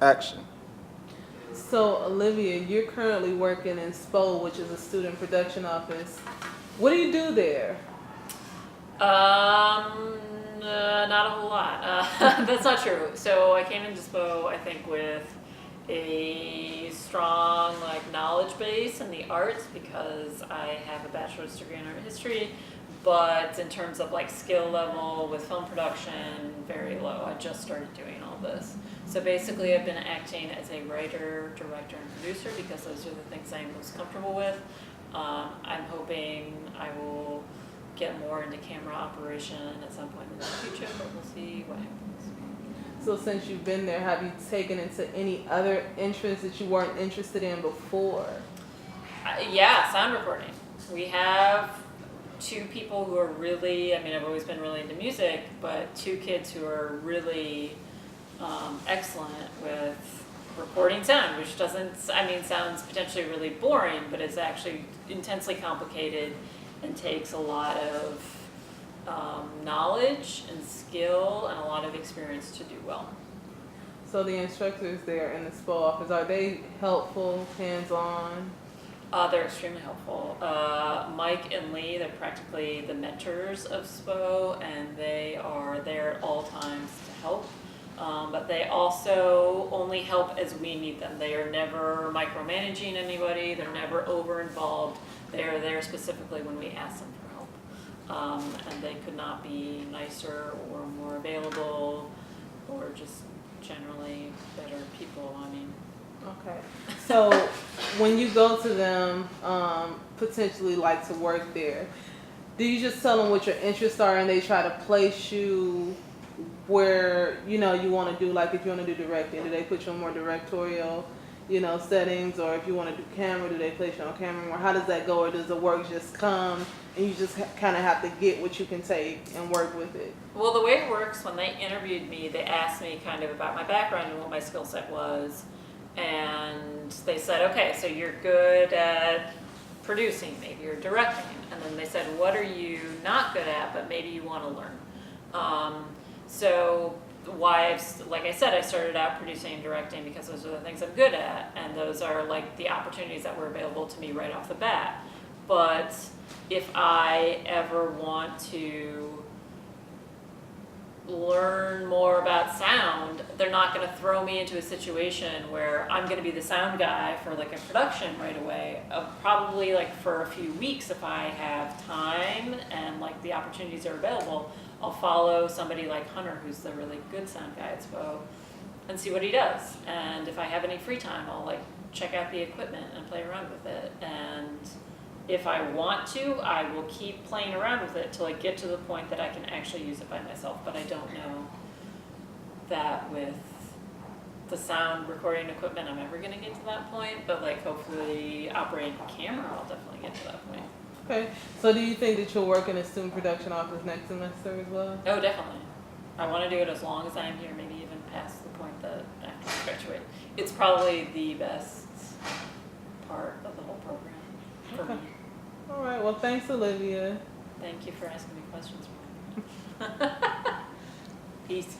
action. So, Olivia, you're currently working in SPO, which is a student production office. What do you do there? Not a whole lot. That's not true. So I came into SPO, I think, with a strong knowledge base in the arts because I have a bachelor's degree in art history. But in terms of skill level with film production, very low. I just started doing all this. So basically, I've been acting as a writer, director, and producer because those are the things I'm most comfortable with. I'm hoping I will get more into camera operation at some point in the future, but we'll see what happens. So, since you've been there, have you taken into any other interests that you weren't interested in before? Yeah, sound recording. We have two people who are really, I've always been really into music, but two kids who are really excellent with recording sound, which sounds potentially really boring, but it's actually intensely complicated and takes a lot of knowledge and skill and a lot of experience to do well. So, the instructors there in the SPO office, are they helpful, hands-on? They're extremely helpful. Mike and Lee, they're practically the mentors of SPO, and they are there at all times to help. But they also only help as we need them. They are never micromanaging anybody. They're never over-involved. They are there specifically when we ask them for help. And they could not be nicer or more available or just generally better people. Okay. So, when you go to them, potentially to work there, do you just tell them what your interests are and they try to place you where you want to do, if you want to do directing, do they put you on more directorial settings, or if you want to do camera, do they place you on camera more? How does that go, or does the work just come and you just kind of have to get what you can take and work with it? Well, the way it works, when they interviewed me, they asked me kind of about my background and what my skill set was, and they said, okay, so you're good at producing, maybe you're directing, and then they said, what are you not good at, but maybe you want to learn? So why like I said, I started out producing and directing because those are the things I'm good at, and those are the opportunities that were available to me right off the bat. But if I ever want to learn more about sound, they're not going to throw me into a situation where I'm going to be the sound guy for a production right away. Probably for a few weeks, if I have time and the opportunities are available, I'll follow somebody like Hunter, who's the really good sound guy at SPO, and see what he does. And if I have any free time, I'll check out the equipment and play around with it. And if I want to, I will keep playing around with it till I get to the point that I can actually use it by myself. But I don't know that with the sound recording equipment I'm ever going to get to that point. But hopefully operating a camera, I'll definitely get to that point. Okay. So, do you think that you'll work in a student production office next semester as well? Oh, definitely. I want to do it as long as I'm here, maybe even past the point that after I graduate. It's probably the best part of the whole program for me. All right. Well, thanks, Olivia. Thank you for asking me questions. Peace.